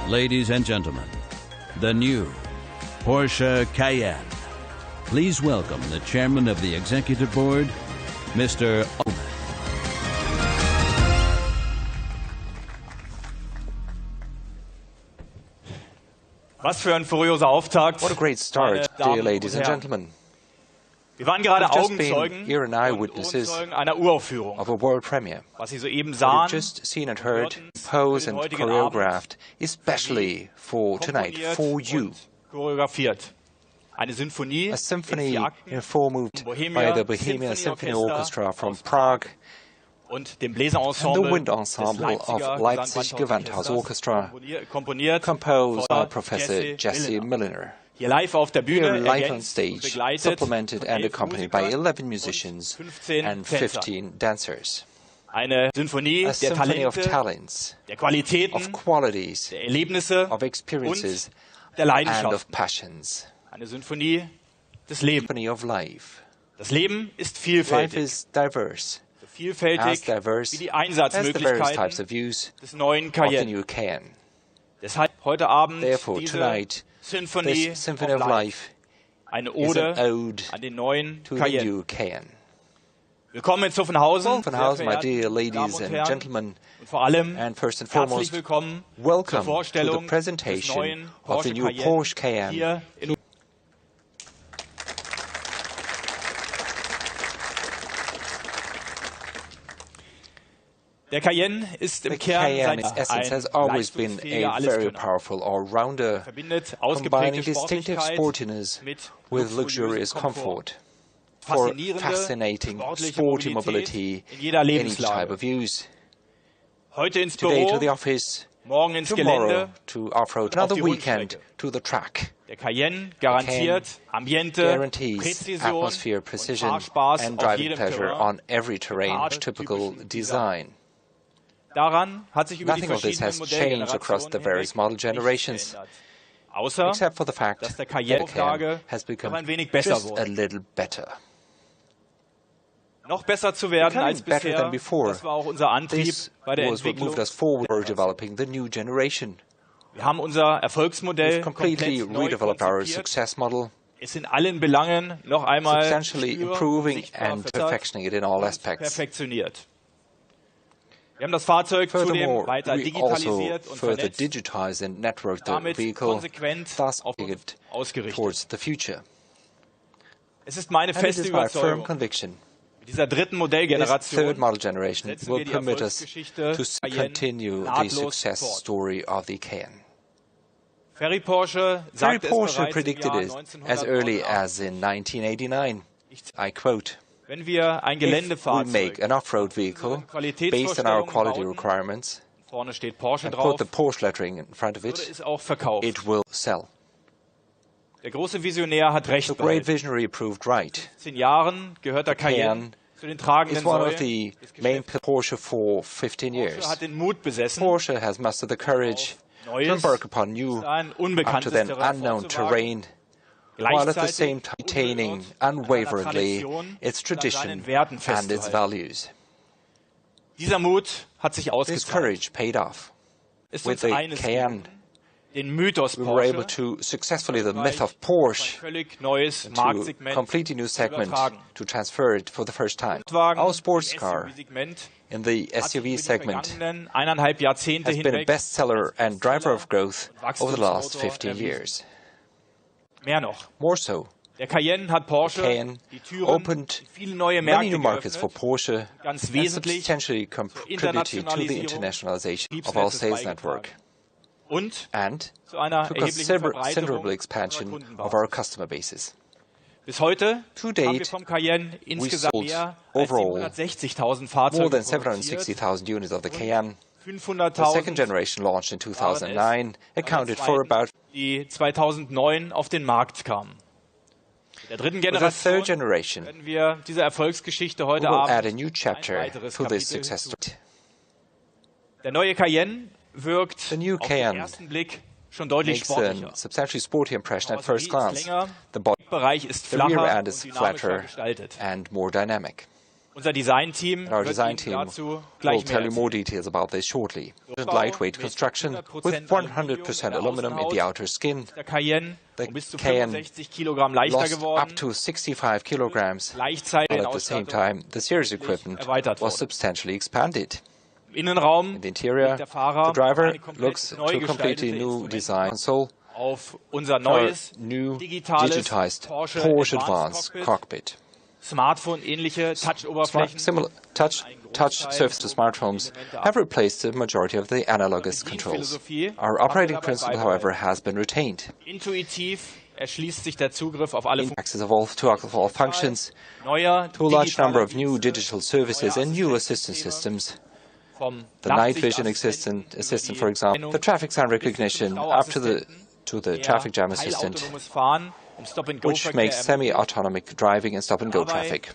Ladies and gentlemen, the new Porsche Cayenne. Please welcome the chairman of the executive board, Mr. Ullman. Was für ein furioser Auftakt. What a great start, dear ladies and gentlemen. Wir waren gerade We've just Augenzeugen been ear and eye witnesses einer Uraufführung. of a world premiere. Was Sie soeben We've sahen, just seen and heard, composed and choreographed, especially for tonight, for you. choreografiert. Eine Sinfonie, A symphony in in four moved by the Bohemia Symphony Orchestra from Prague und dem and the Bläserensemble wind ensemble of Leipzig Gewandhaus Orchestra, komponiert composed by von Professor Jesse Milliner. Hier live auf der Bühne, Here live on ergänzt, stage, begleitet supplemented von and 11 accompanied by Musikern 11 musicians 15 and Tänzer. 15 dancers. Eine Sinfonie A der symphony of Talente, talents, der Qualitäten, of qualities, der Erlebnisse of experiences, und der and Leidenschaft. of passions. Eine Sinfonie des Lebens. Symphony of life. Das Leben ist Life vielfältig. is diverse, So vielfältig as diverse wie die as the various Einsatzmöglichkeiten types of views des neuen of the Cayenne. new Cayenne. Deshalb heute Abend Therefore, diese tonight, Sinfonie this Symphony of of Life. Life Eine is Ode an ode an den neuen to the Cayenne. new Cayenne. Willkommen in Zuffenhausen, Von House, my sehr dear verehrte ladies Damen und and Herren. gentlemen, Und vor allem and first and herzlich foremost, willkommen zur welcome to the Vorstellung des presentation neuen of the Porsche new Cayenne Porsche Cayenne. hier in Der Cayenne ist im The Kern Cayenne, seiner its essence, has ein always been leistungsfähiger a very Alleskönner. powerful all-rounder, Verbindet combining ausgeprägte distinctive Sportlichkeit sportiness mit with luxurious comfort for fascinating sporty mobility in jeder in each type Lebenslage. of use. Heute ins Today to Büro, the office, morgen ins tomorrow Gelände. to off-road, und auf another die weekend Rundstrecke. to the track. Der Cayenne garantiert Ambiente, Guarantees Präzision atmosphere, und precision, Fahrspaß and auf driving jedem pleasure Terrain. on every terrain, Gerade typical typischen design. Daran hat sich über die Nothing of this verschiedenen has changed across the various model Modellgenerationen generations, nichts geändert. Außer, except for the fact dass der that the Cayenne-Auflage Cayenne has noch become ein wenig besser just a wurde. little better. Noch besser zu werden Becoming als better bisher, than before. das war auch unser Antrieb This bei der was what Entwicklung. moved us forward. We're developing the new generation. Wir haben unser Erfolgsmodell We've completely komplett neu redeveloped our konzipiert. success model, Es in allen Belangen noch einmal substantially spür- improving sichtbar and verbessert perfectioning it in all und aspects. perfektioniert. Wir haben das Fahrzeug zudem Furthermore, weiter we also digitalisiert und further vernetzt, digitize and network the damit vehicle, konsequent thus auf making uns it ausgerichtet. towards the future. Es ist meine And it feste is my firm Überzeugung, conviction mit dieser dritten this Modellgeneration third model generation setzen will wir die permit us Erfolgsgeschichte to Cayenne continue the nahtlos success fort. story of the Cayenne. Ferry Porsche Ferry sagte es Porsche bereits im predicted Jahr it as early 1989. as in 1989. I quote, Wenn wir ein "If we Geländefahrzeug, make an off-road vehicle based on our quality requirements vorne steht Porsche and drauf, put the Porsche lettering in front of würde it, es auch verkauft. it will sell." Der große Visionär hat recht The great behalten. visionary proved right. 10 Jahren gehört der Cayenne Cayenne zu den tragenden It's one of Säulen the des main Geschäfts. Porsche for 15 Porsche years. hat den Mut besessen, Porsche has mustered the courage to Neues, embark upon new, ein up to unbekanntes then Terrain unknown vorzuwagen, terrain, while at the gleichzeitig same time retaining unbeirrt an seiner unwaveringly Tradition its und an tradition seinen Werten and its festzuhalten. values. Dieser Mut hat sich This ausgezahlt. courage paid off. Ist With uns the eines Cayenne, den Mythos we were able Porsche to successfully the myth of ein Porsche völlig neues to Marktsegment completely new segment übertragen. to transfer it for the first time. Sportwagen Our sports im car SUV-Segment in the hat sich über SUV die segment vergangenen 1,5 Jahrzehnte has been a hinweg bestseller and driver of growth und over the last Wachstumsmotor 15 erwiesen. years. Mehr noch. More so, Der Cayenne hat Porsche Cayenne die Türen opened in viele neue many Märkte new markets for geöffnet, Porsche ganz and wesentlich substantially contributed to the Internationalisierung internationalization des of our Betriebsnetzes sales beigetragen. network und and zu einer to erheblichen considerable Verbreiterung expansion unserer of our Kundenbasis. customer bases. Bis heute To haben wir date, vom Cayenne insgesamt sold mehr als overall 760.000 More Fahrzeuge than produziert. 760,000 units of the Cayenne. The 500.000 second generation launched in 2009 accounted for about die 2009 auf den Markt kamen. Mit der dritten with the Generation third generation. werden wir dieser Erfolgsgeschichte We heute will add a Abend new ein chapter weiteres to this Kapitel success hinzu. story. Der neue Cayenne wirkt The new auf den Cayenne ersten Blick schon deutlich Makes a sportlicher. substantially sporty impression at Karosserie first ist glance. länger, The body, der Bereich ist the rear flacher end und is dynamischer flatter gestaltet. and more dynamic. Unser Designteam Our wird design Ihnen team dazu will gleich tell mehr you more erzählen. details about this shortly. Lightweight construction with 100% aluminum in the outer skin. Der Cayenne The bis zu Cayenne 65 Kilogramm leichter lost geworden. up to 65 kilograms, Gleichzeitig but at the same time, the series equipment erweitert was wurde. substantially expanded. Im Innenraum In the interior, blickt der Fahrer the driver auf eine komplett looks neu to a completely gestaltete new design Instrumentenbank, console, auf unser our neues new digitales digitized Porsche Porsche Advanced Advanced Cockpit. cockpit. Smartphone-ähnliche Touch-Oberflächen. Similar touch surface to smartphones have replaced the majority of the analogous controls. Our operating principle, however, has been retained. Intuitiv erschließt sich der Zugriff auf alle Access of all functions neuer to a large number of new digitaler digital services and new assistance systems. vom The night vision assistant, for example, the traffic sign recognition, up to the traffic jam assistant, teilautonomes Fahren im Stop-and-Go which makes semi-autonomic driving and stop-and-go traffic.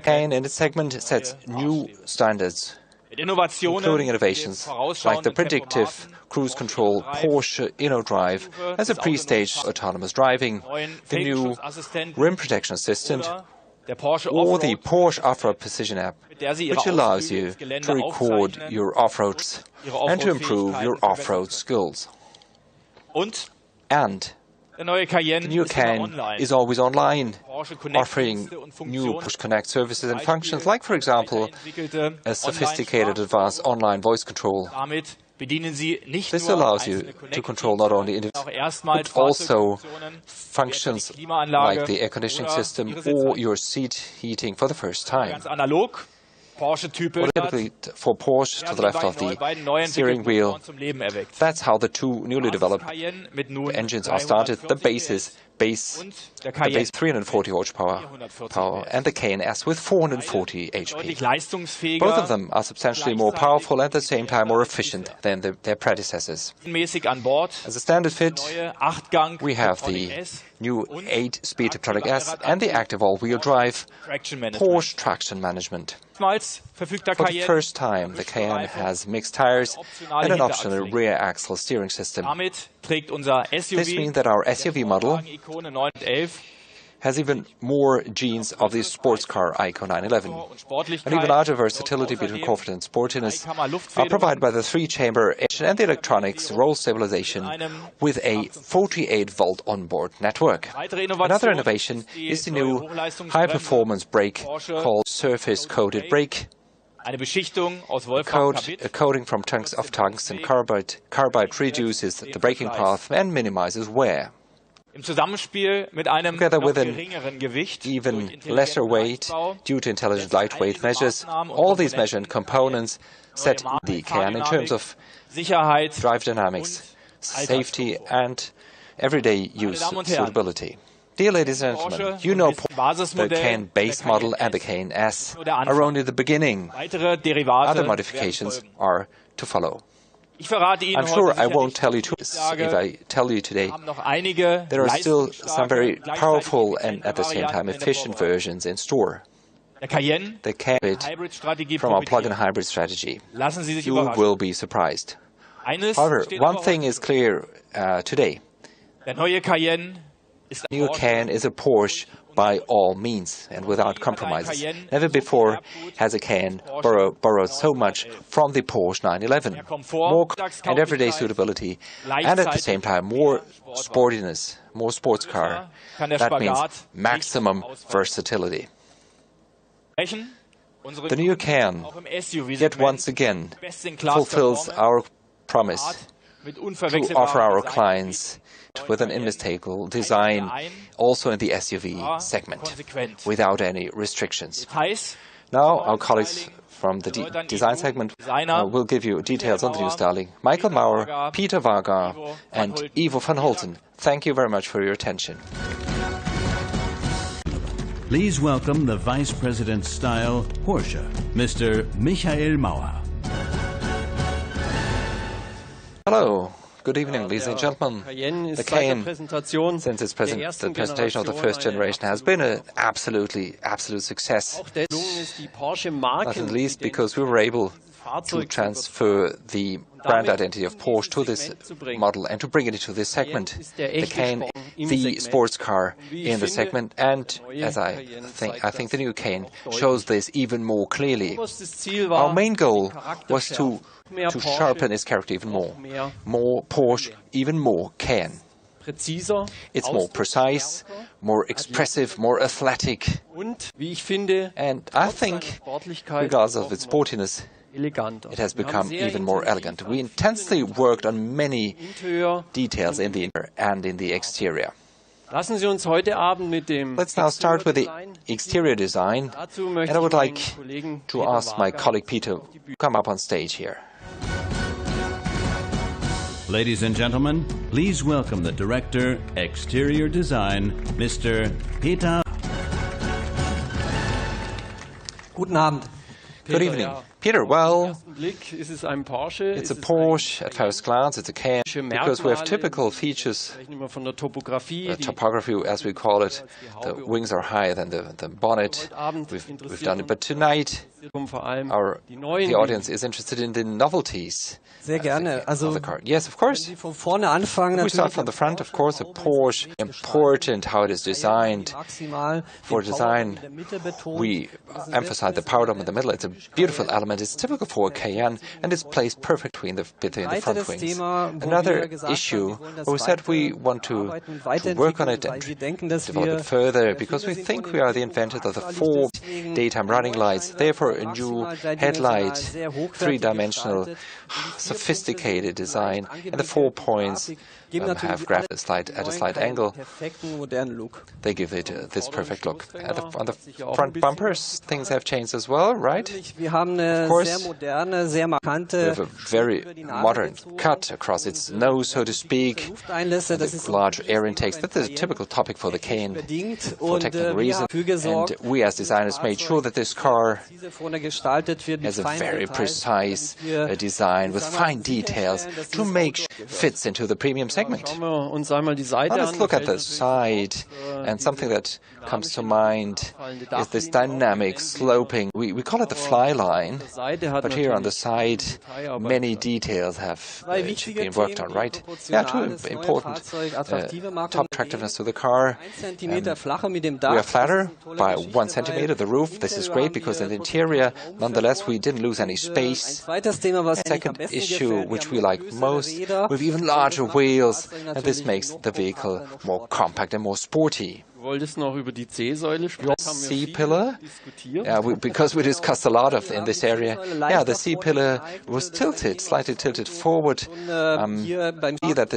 Cayenne in its segment sets new standards, including innovations like the predictive cruise control Porsche InnoDrive as a pre-staged autonomous driving, the new rim protection assistant, or the Porsche Off-Road Precision app, which allows you to record your off-roads and to improve your off-road skills. And der neue Cayenne the new ist immer Cayenne online. is always online, Porsche Connect offering Dienste und new Funktionen. Porsche Connect services and functions like, for example, a sophisticated advanced online voice control. Damit bedienen Sie nicht This nur allows you einzelne to control not only Connect-Dienste, individuals, auch erstmals but also Fahrzeugfunktionen, functions Klimaanlage like the air conditioning oder system Ihre or Sitzheizung. your seat heating for the first time. Ganz analog, Porsche-typisch, Typically for Porsche to the left of the steering wheel. zum Leben erweckt. That's how the two newly developed Cayenne mit nun engines are started. The base 340 horsepower and the Cayenne S with 440 deutlich HP. leistungsfähiger, Both of them are substantially more powerful and at the same time more efficient than their predecessors. mäßig an Bord. As a standard fit, Neue 8-Gang we have the new 8-speed Tiptronic S and the active all-wheel drive Traction Management. Porsche traction management. Erstmals verfügt der For the Cayenne first time, the Cayenne has mixed tires and an optional rear axle steering system. Damit trägt unser SUV This means that our SUV model Ikone 911 has even more genes of the sports car Icon 911. und Sportlichkeit, An even larger versatility between comfort and sportiness are provided by the 3-chamber engine and the electronics roll stabilization with a 48-volt onboard network. weitere Another Innovation innovation is the new high-performance brake called surface-coated brake. Eine Beschichtung aus A Wolfram-Carbid, coating from tungsten carbide reduces the braking path and minimizes wear. im Zusammenspiel mit einem Together noch with an geringeren Gewicht even durch lesser intelligenten weight Aufbau, due to intelligent lightweight measures. All these measured components set the Cayenne in terms of Sicherheit. drive dynamics, safety, and everyday use suitability. Dear ladies and gentlemen, you know the Cayenne base model and the Cayenne S are only the beginning. Weitere Derivate Other werden modifications folgen. are to follow. Ich verrate Ihnen I'm sure heute I sicher won't nicht, tell you dass too ich much if sage, I tell you today. wir haben noch einige There are still some very leistungsstarke, powerful gleichzeitig and at the same time effiziente efficient Varianten versions in store. Der Cayenne, The Cayenne Hybrid-Strategie from our plug-in profitiert. hybrid strategy. Lassen Sie sich You überraschen. will be surprised. Eines However, steht one aber thing heute is clear today. Der neue Cayenne ist ein New Porsche. Cayenne is a Porsche by all means and without compromises. Never before has a Cayenne borrowed so much from the Porsche 911. More and everyday suitability, and at the same time more sportiness, more sports car. That means maximum versatility. The new Cayenne yet once again fulfills our promise to offer our clients with an unmistakable design also in the SUV segment without any restrictions. Now our colleagues from the design segment will give you details on the new styling. Michael Maurer, Peter Varga and Ivo van Holten. Thank you very much for your attention. Please welcome the Vice President Style Porsche, Mr. Michael Maurer. Hello. Good evening, ladies and gentlemen. The Cayenne, since its the presentation of the first generation, has been an absolute success. Not at least because we were able to transfer the brand identity of Porsche to this model and to bring it into this segment. The Cayenne, the sports car in the segment, and as I think the new Cayenne shows this even more clearly. Our main goal was to sharpen its character even more. More Porsche, even more Cayenne. It's more precise, more expressive, more athletic, and I think, regardless of its sportiness, it has become even more elegant. We intensely worked on many details in the interior and in the exterior. Let's now start with the exterior design, and I would like to ask my colleague Peter to come up on stage here. Ladies and gentlemen, please welcome the Director, Exterior Design, Mr. Peter. Guten Abend. Good evening. Peter, well, it's a Porsche at first glance, it's a Cayenne, because we have typical features, topography as we call it. The wings are higher than the bonnet. We've done it, but tonight the audience is interested in the novelties. Sehr gerne. Also, of the car. Yes, of course. Von vorne anfangen, we start from the front, of course. A Porsche, important how it is designed. For design, we emphasize the power dome in the middle. It's a beautiful element. It's typical for a Cayenne, and it's placed perfectly between the front wings. Another issue, where we said we want to work on it and develop it further, because we think we are the inventors of the 4 daytime running lights. Therefore, a new headlight, 3-dimensional, sophisticated design, and the 4 points have graphed at a slight angle. They give it this perfect look. On the front bumpers, things have changed as well, right? Of course, we have a very modern cut across its nose, so to speak, the large air intakes. That's a typical topic for the Cayenne for technical reasons. And we as designers made sure that this car has a very precise design with fine details to make sure it fits into the premium segment. Now let's look at the side, and something that comes to mind is this dynamic sloping. We call it the fly line, but here on the side many details have been worked on, right? Yeah, 2 important top attractiveness to the car. We are flatter by 1 centimeter, the roof. This is great because in the interior, nonetheless, we didn't lose any space. Second issue, which we like most, with even larger wheels, and this makes the vehicle more compact and more sporty. C-pillar, because we discussed a lot in this area. Yeah, the C-pillar was tilted, slightly tilted forward. See that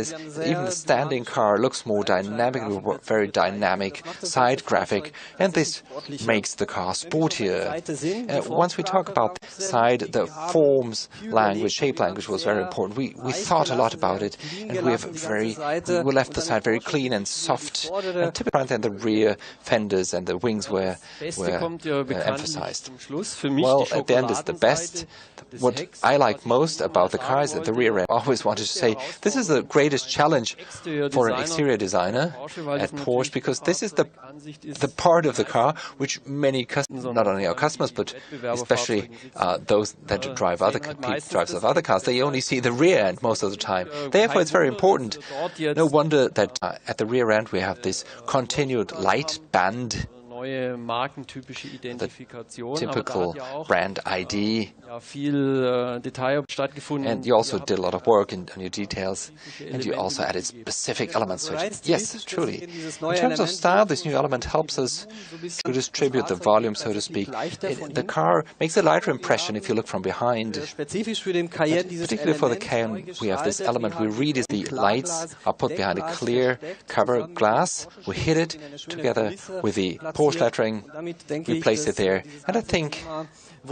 even the standing car looks more dynamic, very dynamic side graphic, and this makes the car sportier. Once we talk about the side, the forms language, shape language was very important. We thought a lot about it, and we left the side very clean and soft, and typically then the rear fenders and the wings were emphasized. Well, at the end is the best. What I like most about the car is that the rear end. I always wanted to say this is the greatest challenge for an exterior designer at Porsche, because this is the part of the car which many customers, not only our customers, but especially those that drive other cars, they only see the rear end most of the time. Therefore, it's very important. No wonder that at the rear end we have this continued light band, the typical brand ID, and you also did a lot of work on your details, and you also added specific elements to it. Yes, truly. In terms of style, this new element helps us to distribute the volume, so to speak. The car makes a lighter impression if you look from behind. Particularly for the Cayenne, we have this element. We read the lights are put behind a clear cover glass. We hit it together with the Porsche lettering. We place it there, and I think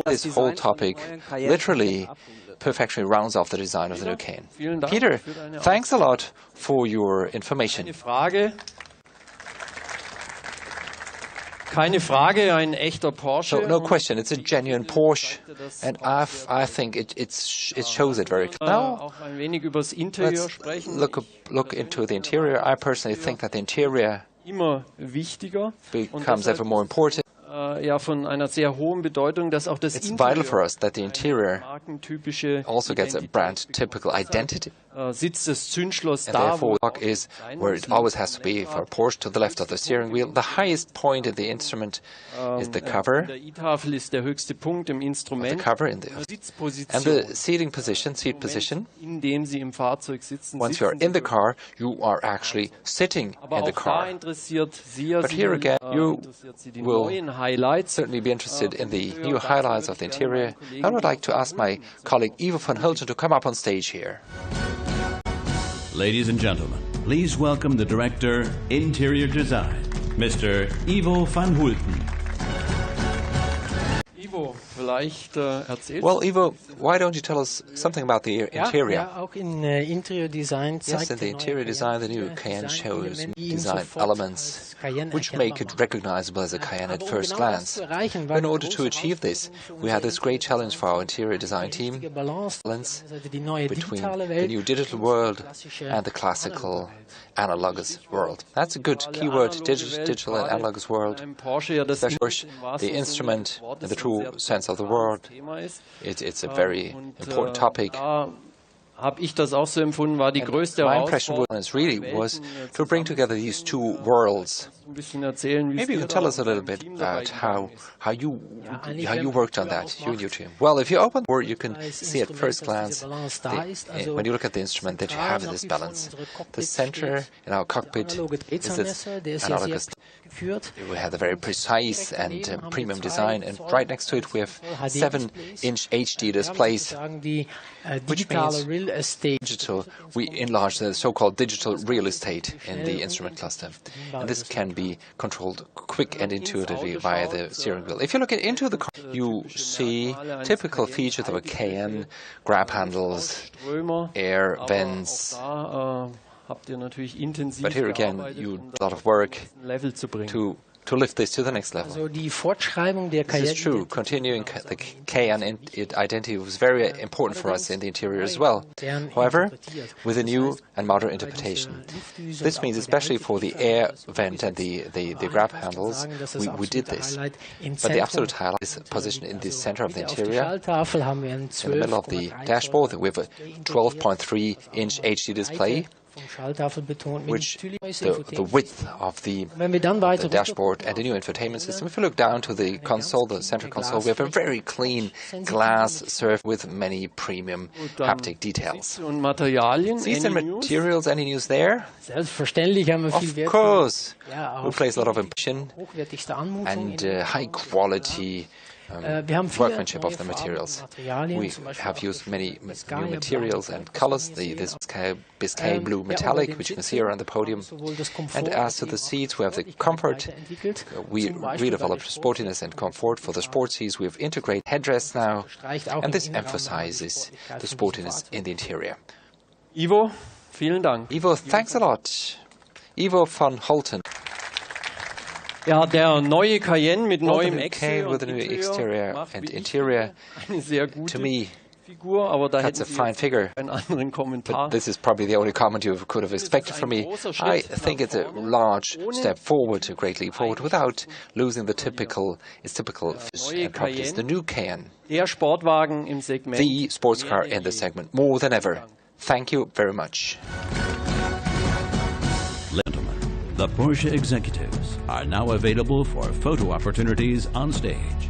this whole topic literally perfectly rounds off the design of the new Cayenne. Peter, thanks a lot for your information. So, no question, it's a genuine Porsche, and I think it shows it very clearly. Now, let's look into the interior. I personally think that the interior becomes ever more important. It's vital for us that the interior also gets a brand-typical identity. And therefore, the lock is where it always has to be for a Porsche, to the left of the steering wheel. The highest point in the instrument is the cover. The cover and the seat position. Once you are in the car, you are actually sitting in the car. But here again, you will certainly be interested in the new highlights of the interior. I would like to ask my colleague Ivo van Hulten to come up on stage here. Ladies and gentlemen, please welcome the Director, Interior Design, Mr. Ivo van Hulten. Well, Ivo, why don't you tell us something about the interior? Yes, in the interior design, the new Cayenne shows design elements which make it recognizable as a Cayenne at first glance. In order to achieve this, we had this great challenge for our interior design team, balance between the new digital world and the classical analogous world. That's a good keyword, digital and analogous world. Porsche, the instrument in the true sense of the word. It's a very important topic. My impression was to bring together these two worlds. Maybe you can tell us a little bit about how you worked on that, you and your team. Well, if you open the word, you can see at first glance, when you look at the instrument, that you have this balance. The center in our cockpit is this analogous. We have a very precise and premium design, and right next to it we have 7-inch HD displays, which means digital. We enlarge the so-called digital real estate in the instrument cluster, and this can be controlled quick and intuitively via the steering wheel. If you look into the car, you see typical features of a Cayenne: grab handles, air vents. But here again, you do a lot of work to lift this to the next level. This is true. Continuing the Cayenne identity was very important for us in the interior as well. However, with a new and modern interpretation. This means especially for the air vent and the grab handles, we did this. But the absolute highlight is positioned in the center of the interior. In the middle of the dashboard, we have a 12.3-inch HD display, which the width of the dashboard and the new infotainment system. If you look down to the console, the center console, we have a very clean glass surface with many premium haptic details. Seats and materials, any news there? Of course. We place a lot of impression and high quality workmanship of the materials. We have used many new materials and colors, this Biscay blue metallic, which you can see around the podium. And as to the seats, we have the comfort. We redeveloped sportiness and comfort. For the sports seats, we have integrated headrests now, and this emphasizes the sportiness in the interior. Ivo, vielen Dank. Ivo, thanks a lot. Ivo van Hulten. Ja, der neue Cayenne mit neuem exterior and interior, to me, that's a fine figure. But this is probably the only comment you could have expected from me. I think it's a large step forward, a great leap forward, without losing its typical properties. The new Cayenne, the sports car in the segment, more than ever. Thank you very much. The Porsche executives are now available for photo opportunities on stage.